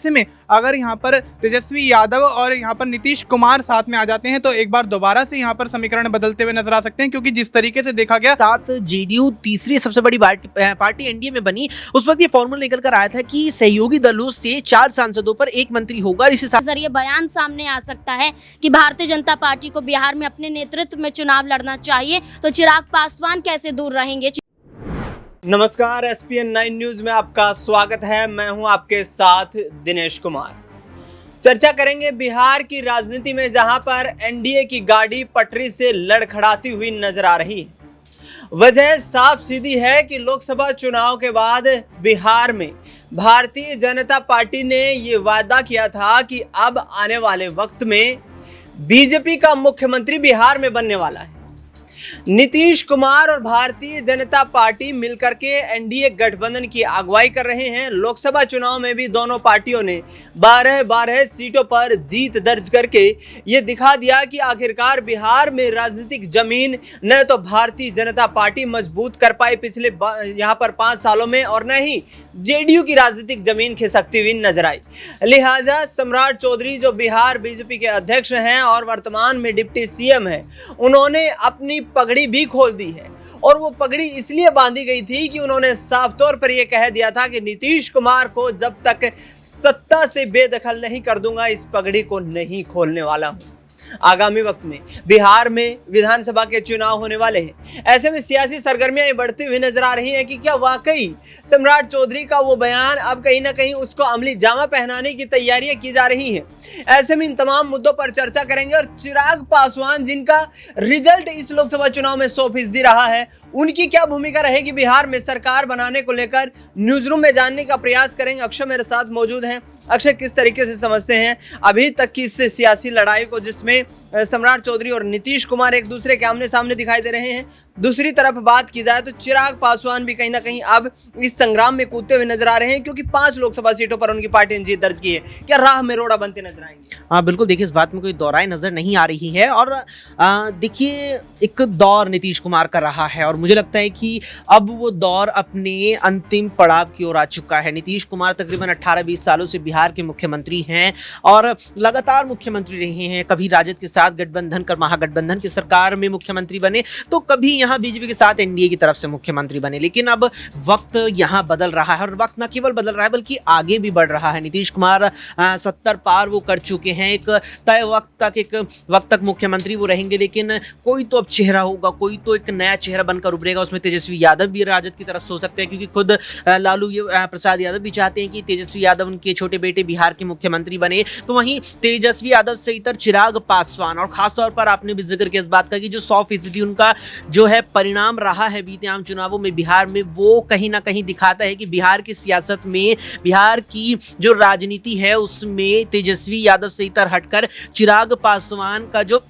ऐसे में अगर यहाँ पर तेजस्वी यादव और यहाँ पर नीतीश कुमार साथ में आ जाते हैं तो एक बार दोबारा से यहाँ पर समीकरण बदलते हुए नजर आ सकते हैं, क्योंकि जिस तरीके से देखा गया साथ जेडीयू तीसरी सबसे बड़ी पार्टी एनडीए में बनी, उस वक्त ये फॉर्मूला निकल कर आया था कि सहयोगी दलों से 4 सांसदों पर 1 मंत्री होगा। इसी जरिए बयान सामने आ सकता है कि भारतीय जनता पार्टी को बिहार में अपने नेतृत्व में चुनाव लड़ना चाहिए, तो चिराग पासवान कैसे दूर रहेंगे। नमस्कार, एसपीएन 9 न्यूज में आपका स्वागत है। मैं हूं आपके साथ दिनेश कुमार। चर्चा करेंगे बिहार की राजनीति में, जहां पर एनडीए की गाड़ी पटरी से लड़खड़ाती हुई नजर आ रही है। वजह साफ सीधी है कि लोकसभा चुनाव के बाद बिहार में भारतीय जनता पार्टी ने ये वादा किया था कि अब आने वाले वक्त में बीजेपी का मुख्यमंत्री बिहार में बनने वाला है। नीतीश कुमार और भारतीय जनता पार्टी मिलकर के एनडीए गठबंधन की अगुवाई कर रहे हैं। लोकसभा चुनाव में भी दोनों पार्टियों ने 12 सीटों पर जीत दर्ज करके ये दिखा दिया कि आखिरकार बिहार में राजनीतिक जमीन न तो भारतीय जनता पार्टी मजबूत कर पाई पिछले यहाँ पर 5 सालों में, और न ही जेडीयू की राजनीतिक जमीन खिसकती हुई नजर आई। लिहाजा सम्राट चौधरी, जो बिहार बीजेपी के अध्यक्ष हैं और वर्तमान में डिप्टी सीएम हैं, उन्होंने अपनी पगड़ी भी खोल दी है। और वो पगड़ी इसलिए बांधी गई थी कि उन्होंने साफ तौर पर यह कह दिया था कि नीतीश कुमार को जब तक सत्ता से बेदखल नहीं कर दूंगा, इस पगड़ी को नहीं खोलने वाला हूं। आगामी वक्त में बिहार में विधानसभा के चुनाव होने वाले हैं। ऐसे में सियासी सरगर्मियां बढ़ती हुई नजर आ रही हैं कि क्या वाकई सम्राट चौधरी का वो बयान अब कहीं ना कहीं उसको अमली जामा पहनाने की तैयारियां की जा रही हैं। ऐसे में इन तमाम मुद्दों पर चर्चा करेंगे और चिराग पासवान, जिनका रिजल्ट इस लोकसभा चुनाव में 100% रहा है, उनकी क्या भूमिका रहेगी बिहार में सरकार बनाने को लेकर, न्यूज रूम में जानने का प्रयास करेंगे। अक्षय मेरे साथ मौजूद हैं। अक्षय, किस तरीके से समझते हैं अभी तक की इस सियासी लड़ाई को, जिसमें सम्राट चौधरी और नीतीश कुमार एक दूसरे के आमने सामने दिखाई दे रहे हैं? दूसरी तरफ बात की जाए तो चिराग पासवान भी कहीं ना कहीं अब इस संग्राम में कूदते हुए नजर आ रहे हैं, क्योंकि 5 लोकसभा सीटों पर उनकी पार्टी ने जीत दर्ज की है। क्या राह में रोड़ा बनते नजर आएंगे? हाँ बिल्कुल, देखिए इस बात में कोई दोहराई नजर नहीं आ रही है। और देखिए एक दौर नीतीश कुमार का रहा है और मुझे लगता है कि अब वो दौर अपने अंतिम पड़ाव की ओर आ चुका है। नीतीश कुमार तकरीबन 18-20 सालों से बिहार के मुख्यमंत्री हैं और लगातार मुख्यमंत्री रहे हैं। कभी राजद के साथ गठबंधन कर महागठबंधन की सरकार में मुख्यमंत्री बने, तो कभी यहाँ बीजेपी के साथ एनडीए की तरफ से मुख्यमंत्री बने। लेकिन अब वक्त यहाँ बदल रहा है और वक्त न केवल बदल रहा है बल्कि आगे भी बढ़ रहा है। नीतीश कुमार 70 पार वो कर चुके हैं। एक तय वक्त तक मुख्यमंत्री वो रहेंगे, लेकिन कोई तो अब चेहरा होगा, कोई तो एक नया चेहरा बनकर उभरेगा। उसमें तेजस्वी यादव भी राजद की तरफ से हो सकते हैं, क्योंकि खुद लालू प्रसाद यादव भी चाहते हैं कि तेजस्वी यादव उनके छोटे बेटे बिहार के मुख्यमंत्री बने। तो वहीं तेजस्वी यादव से इतर चिराग पासवान, और खासतौर पर आपने भी जिक्र किया इस बात का कि जो 100% उनका जो है परिणाम रहा है बीते आम चुनावों में बिहार में, वो कहीं ना कहीं दिखाता है कि बिहार की सियासत में, बिहार की जो राजनीति है उसमें तेजस्वी यादव से इतर हटकर चिराग पासवान का जो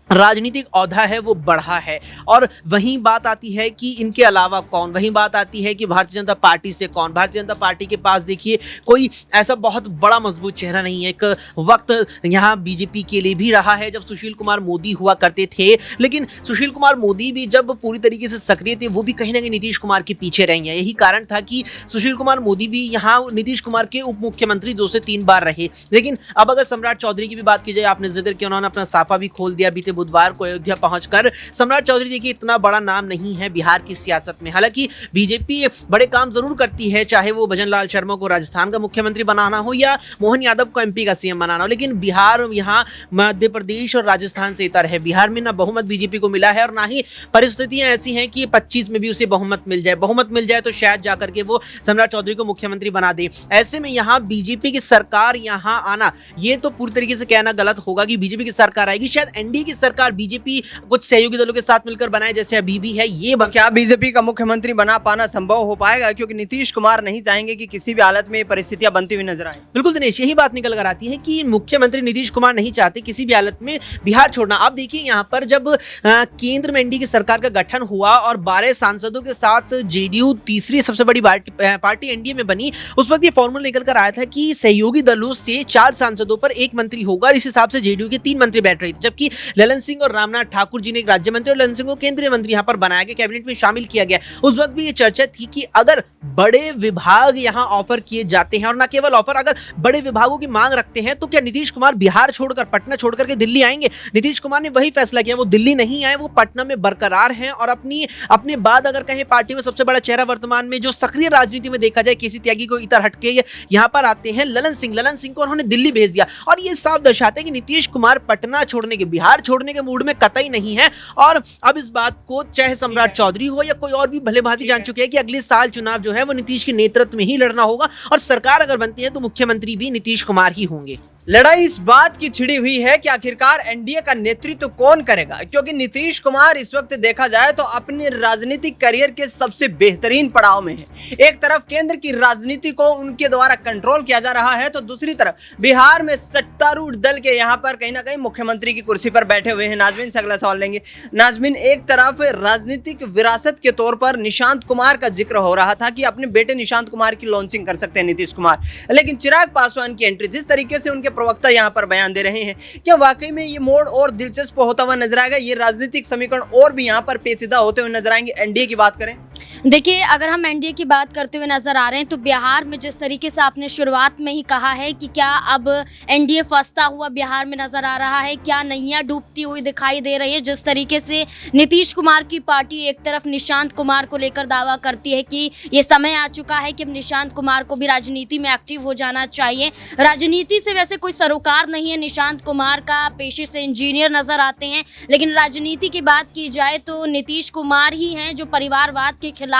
राजनीतिक औधा है वो बढ़ा है। और वहीं बात आती है कि इनके अलावा कौन, वहीं बात आती है कि भारतीय जनता पार्टी से कौन। भारतीय जनता पार्टी के पास देखिए कोई ऐसा बहुत बड़ा मजबूत चेहरा नहीं है। एक वक्त यहाँ बीजेपी के लिए भी रहा है जब सुशील कुमार मोदी हुआ करते थे, लेकिन सुशील कुमार मोदी भी जब पूरी तरीके से सक्रिय थे, वो भी कहीं ना कहीं नीतीश कुमार के पीछे रहे हैं। यही कारण था कि सुशील कुमार मोदी भी यहाँ नीतीश कुमार के उप मुख्यमंत्री 2 से 3 बार रहे। लेकिन अब अगर सम्राट चौधरी की भी बात की जाए, आपने जिक्र किया, उन्होंने अपना साफा भी खोल दिया बीते बुधवार को अयोध्या पहुंचकर। सम्राट चौधरी देखिए इतना बड़ा नाम नहीं है बिहार की सियासत में। हालांकि बीजेपी बड़े काम जरूर करती है, चाहे वो भजनलाल शर्मा को राजस्थान का मुख्यमंत्री बनाना हो या मोहन यादव को एमपी का सीएम बनाना हो, लेकिन बिहार यहाँ मध्य प्रदेश और राजस्थान से इतर है। बिहार में ना बहुमत बीजेपी को मिला है और ना ही परिस्थितियां ऐसी हैं कि 25 में भी उसे बहुमत मिल जाए। बहुमत मिल जाए तो शायद जाकर के वो सम्राट चौधरी को मुख्यमंत्री बना दे। ऐसे में यहाँ बीजेपी की सरकार यहाँ आना, ये तो पूरी तरीके से कहना गलत होगा कि बीजेपी की सरकार आएगी। शायद एनडीए की सरकार बीजेपी कुछ सहयोगी दलों के साथ मिलकर बनाए, जैसे अभी भी है। ये क्या बीजेपी का मुख्यमंत्री बना पाना संभव हो पाएगा? क्योंकि नीतीश कुमार नहीं चाहेंगे कि किसी भी हालत में परिस्थितियां बनती हुई नजर आए। बिल्कुल दिनेश, यही बात निकल कर आती है कि मुख्यमंत्री नीतीश कुमार नहीं चाहते किसी भी हालत में बिहार छोड़ना। आप देखिए यहाँ पर जब केंद्र में एनडीए की सरकार का गठन हुआ और 12 सांसदों के साथ जेडीयू तीसरी सबसे बड़ी पार्टी एनडीए में बनी, उस वक्त ये फॉर्मूला निकल कर आया था कि सहयोगी दलों से 4 सांसदों पर 1 मंत्री होगा। इस हिसाब से जेडीयू के 3 मंत्री बैठ रहे थे, जबकि ललन ललन सिंह और रामनाथ ठाकुर जी ने एक राज्य मंत्री और ललन सिंह को केंद्रीय मंत्री यहाँ पर बनाया गया, कैबिनेट में शामिल किया गया। उस वक्त भी ये चर्चा थी कि अगर बड़े विभाग यहाँ ऑफर किए जाते हैं और न केवल ऑफर, अगर बड़े विभागों की मांग रखते हैं तो क्या नीतीश कुमार बिहार छोड़कर, पटना छोड़कर के दिल्ली आएंगे? नीतीश कुमार ने वही फैसला किया, वो दिल्ली नहीं आए, वो पटना में बरकरार हैं और अपने बाद अगर कहें पार्टी में सबसे बड़ा चेहरा वर्तमान में जो सक्रिय राजनीति में देखा जाए, केसी त्यागी को इतर हटके यहाँ पर आते हैं ललन सिंह को उन्होंने दिल्ली भेज दिया। और ये साफ दर्शाते हैं कि नीतीश कुमार पटना छोड़ने के, बिहार छोड़ने के मूड में कतई नहीं है। और अब इस बात को चाहे सम्राट चौधरी हो या कोई और भी भले भांति जान चुके हैं कि अगले साल चुनाव जो है वो नीतीश के नेतृत्व में ही लड़ना होगा और सरकार अगर बनती है तो मुख्यमंत्री भी नीतीश कुमार ही होंगे। लड़ाई इस बात की छिड़ी हुई है कि आखिरकार एनडीए का नेतृत्व कौन करेगा, क्योंकि नीतीश कुमार इस वक्त देखा जाए तो अपने राजनीतिक करियर के सबसे बेहतरीन पड़ाव में है। एक तरफ केंद्र की राजनीति को उनके द्वारा कंट्रोल किया जा रहा है, तो दूसरी तरफ बिहार में सत्तारूढ़ दल के यहाँ पर कहीं ना कहीं मुख्यमंत्री की कुर्सी पर बैठे हुए हैं। नाजमीन से अगला सवाल लेंगे। नाजमीन, एक तरफ राजनीतिक विरासत के तौर पर निशांत कुमार का जिक्र हो रहा था कि अपने बेटे निशांत कुमार की लॉन्चिंग कर सकते हैं नीतीश कुमार, लेकिन चिराग पासवान की एंट्री, जिस तरीके से उनके प्रवक्ता यहां पर बयान दे रहे हैं, क्या वाकई में ये मोड़ और दिलचस्प होता हुआ नजर आएगा? ये राजनीतिक समीकरण और भी यहां पर पेचीदा होते हुए नजर आएंगे? एनडीए की बात करें, देखिए, अगर हम एनडीए की बात करते हुए नजर आ रहे हैं तो बिहार में जिस तरीके से आपने शुरुआत में ही कहा है कि क्या अब एनडीए फंसता हुआ बिहार में नजर आ रहा है, क्या नैया डूबती हुई दिखाई दे रही है। जिस तरीके से नीतीश कुमार की पार्टी एक तरफ निशांत कुमार को लेकर दावा करती है कि ये समय आ चुका है कि अब निशांत कुमार को भी राजनीति में एक्टिव हो जाना चाहिए। राजनीति से वैसे कोई सरोकार नहीं है, निशांत कुमार का पेशे से इंजीनियर नजर आते हैं, लेकिन राजनीति की बात की जाए तो नीतीश कुमार ही हैं जो परिवारवाद के खिलाफ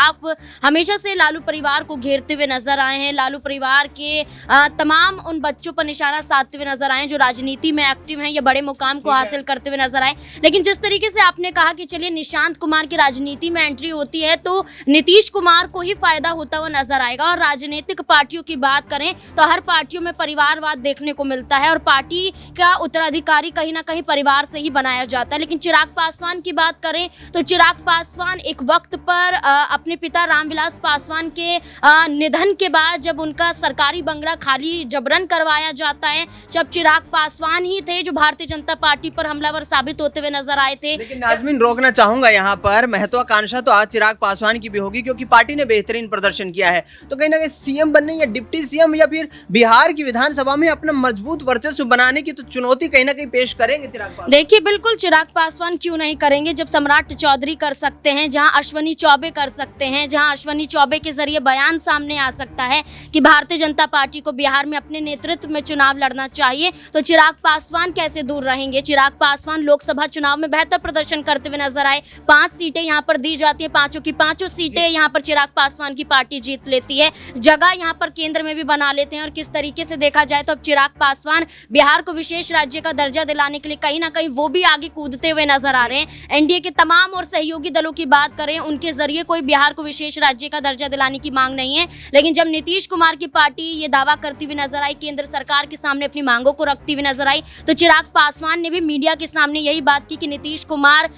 हमेशा से लालू परिवार को घेरते हुए नजर आए हैं। लालू परिवार के तमाम उन बच्चों पर निशाना साधते हुए नजर आए जो राजनीति में एक्टिव हैं या बड़े मुकाम को हासिल करते हुए नजर आए। लेकिन जिस तरीके से आपने कहा कि चलिए निशांत कुमार की राजनीति में एंट्री होती है तो नीतीश कुमार को ही फायदा होता हुआ नजर आएगा। और राजनीतिक पार्टियों की बात करें तो हर पार्टियों में परिवारवाद देखने को मिलता है और पार्टी का उत्तराधिकारी कहीं ना कहीं परिवार से ही बनाया जाता है। लेकिन चिराग पासवान की बात करें तो चिराग पासवान एक वक्त पर अपने पिता रामविलास पासवान के निधन के बाद जब उनका सरकारी बंगला खाली जबरन करवाया जाता है, जब चिराग पासवान ही थे जो भारतीय जनता पार्टी पर हमलावर साबित होते हुए नजर आए थे। लेकिन नाजमीन, रोकना चाहूंगा यहाँ पर, महत्वाकांक्षा तो आज चिराग पासवान की भी होगी क्योंकि पार्टी ने बेहतरीन प्रदर्शन किया है, तो कहीं ना कहीं सीएम बनने या डिप्टी सीएम या फिर बिहार की विधानसभा में अपना मजबूत वर्चस्व बनाने की तो चुनौती कहीं ना कहीं पेश करेंगे चिराग पासवान। देखिए, बिल्कुल चिराग पासवान क्यों नहीं करेंगे, जब सम्राट चौधरी कर सकते हैं, जहां अश्वनी चौबे कर सकते हैं, जहां अश्वनी चौबे के जरिए बयान सामने आ सकता है कि भारतीय जनता पार्टी को बिहार में अपने नेतृत्व में चुनाव लड़ना चाहिए, तो चिराग पासवान कैसे दूर रहेंगे। चिराग पासवान लोकसभा चुनाव में बेहतर प्रदर्शन करते हुए नजर आए, 5 सीटें यहां पर दी जाती है, 5 की 5 सीटें यहां पर चिराग पासवान की पार्टी जीत लेती है, जगह यहां पर केंद्र में भी बना लेते हैं। और किस तरीके से देखा जाए तो अब चिराग पासवान बिहार को विशेष राज्य का दर्जा दिलाने के लिए कहीं ना कहीं वो भी आगे कूदते हुए नजर आ रहे हैं। एनडीए के तमाम और सहयोगी दलों की बात करें, उनके जरिए कोई बिहार को विशेष राज्य का दर्जा दिलाने की मांग नहीं है, लेकिन जब नीतीश कुमार की पार्टी ये दावा करती हुई नजर आई, केंद्र सरकार के सामने अपनी मांगों को रखती हुई नजर आई, तो चिराग पासवान ने भी मीडिया के सामने यही बात की कि नीतीश कुमार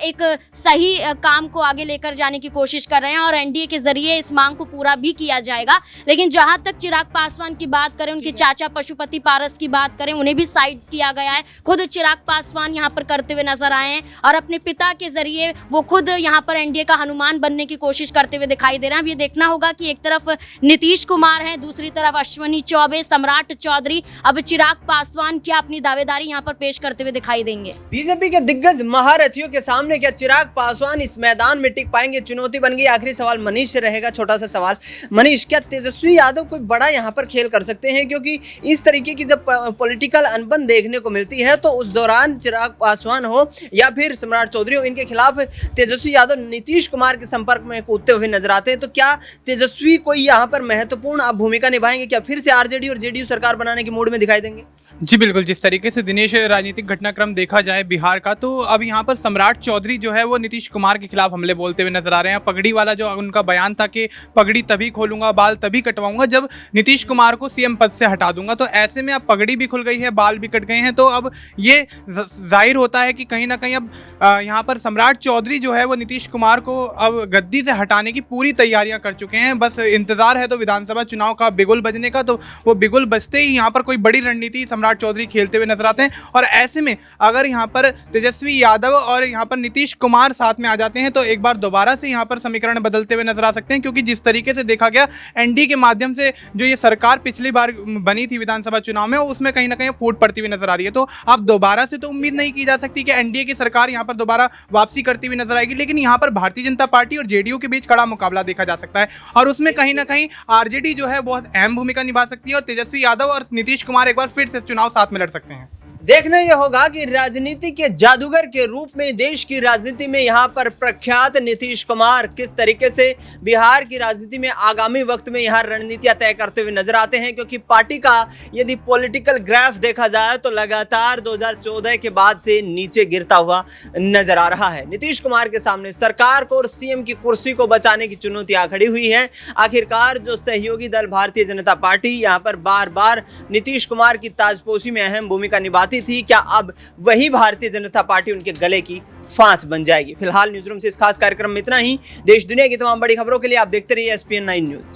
एक सही काम को आगे लेकर जाने की कोशिश कर रहे हैं और एनडीए के जरिए इस मांग को पूरा भी किया जाएगा। लेकिन जहां तक चिराग पासवान की बात करें, उनके चाचा पशुपति पारस की बात करें, उन्हें भी साइड किया गया है। खुद चिराग पासवान यहां पर करते हुए नजर आए हैं और अपने पिता के जरिए वो खुद यहां पर एनडीए का हनुमान बनने की कोशिश करते हुए दिखाई दे रहे हैं। अब ये देखना होगा कि एक तरफ नीतीश कुमार है, दूसरी तरफ अश्वनी चौबे, सम्राट चौधरी, अब चिराग पासवान क्या अपनी दावेदारी यहां पर पेश करते हुए दिखाई देंगे। बीजेपी के दिग्गज महारथियों के सामने क्या चिराग पासवान इस मैदान में टिक पाएंगे? चुनौती बन गई। आखिरी सवाल मनीष से रहेगा, छोटा सा सवाल। मनीष, क्या तेजस्वी यादव कोई बड़ा यहाँ पर खेल कर सकते हैं? क्योंकि इस तरीके की जब पॉलिटिकल अनबन देखने को मिलती है तो उस दौरान चिराग पासवान हो या फिर सम्राट चौधरी हो, इनके खिलाफ तेजस्वी यादव नीतीश कुमार के संपर्क में कूदते हुए नजर आते हैं, तो क्या तेजस्वी कोई यहाँ पर महत्वपूर्ण भूमिका निभाएंगे? क्या फिर से आरजेडी और जेडीयू सरकार बनाने के मूड में दिखाई देंगे? जी बिल्कुल, जिस तरीके से दिनेश राजनीतिक घटनाक्रम देखा जाए बिहार का, तो अब यहाँ पर सम्राट चौधरी जो है वो नीतीश कुमार के खिलाफ हमले बोलते हुए नजर आ रहे हैं। पगड़ी वाला जो उनका बयान था कि पगड़ी तभी खोलूंगा, बाल तभी कटवाऊंगा जब नीतीश कुमार को सीएम पद से हटा दूंगा, तो ऐसे में अब पगड़ी भी खुल गई है, बाल भी कट गए हैं, तो अब ये जाहिर होता है कि कहीं ना कहीं अब यहाँ पर सम्राट चौधरी जो है वो नीतीश कुमार को अब गद्दी से हटाने की पूरी तैयारियां कर चुके हैं। बस इंतजार है तो विधानसभा चुनाव का बिगुल बजने का, तो वो बिगुल बजते ही यहाँ पर कोई बड़ी रणनीति सम्राट सम्राट चौधरी खेलते हुए नजर आते हैं। और ऐसे में अगर यहाँ पर तेजस्वी यादव और यहाँ पर नीतीश कुमार साथ में आ जाते हैं तो एक बार दोबारा से यहाँ पर समीकरण बदलते हुए नजर आ सकते हैं, क्योंकि जिस तरीके से देखा गया एनडीए के माध्यम से जो ये सरकार पिछली बार बनी थी विधानसभा चुनाव में, उसमें कहीं ना कहीं फूट पड़ती हुई नजर आ रही है। तो अब दोबारा से तो उम्मीद नहीं की जा सकती कि एनडीए की सरकार यहाँ पर दोबारा वापसी करती हुई नजर आएगी, लेकिन यहाँ पर भारतीय जनता पार्टी और जेडीयू के बीच कड़ा मुकाबला देखा जा सकता है और उसमें कहीं ना कहीं आरजेडी जो है बहुत अहम भूमिका निभा सकती है और तेजस्वी यादव और नीतीश कुमार एक बार फिर से चुनाव साथ में लड़ सकते हैं। देखना यह होगा कि राजनीति के जादूगर के रूप में देश की राजनीति में यहाँ पर प्रख्यात नीतीश कुमार किस तरीके से बिहार की राजनीति में आगामी वक्त में यहाँ रणनीतियां तय करते हुए नजर आते हैं, क्योंकि पार्टी का यदि पॉलिटिकल ग्राफ देखा जाए तो लगातार 2014 के बाद से नीचे गिरता हुआ नजर आ रहा है। नीतीश कुमार के सामने सरकार को और सीएम की कुर्सी को बचाने की चुनौतियां खड़ी हुई है। आखिरकार जो सहयोगी दल भारतीय जनता पार्टी यहाँ पर बार बार नीतीश कुमार की ताजपोशी में अहम भूमिका निभाती थी, क्या अब वही भारतीय जनता पार्टी उनके गले की फांस बन जाएगी? फिलहाल न्यूज़ रूम से इस खास कार्यक्रम में इतना ही। देश दुनिया की तमाम बड़ी खबरों के लिए आप देखते रहिए SPN9 न्यूज़।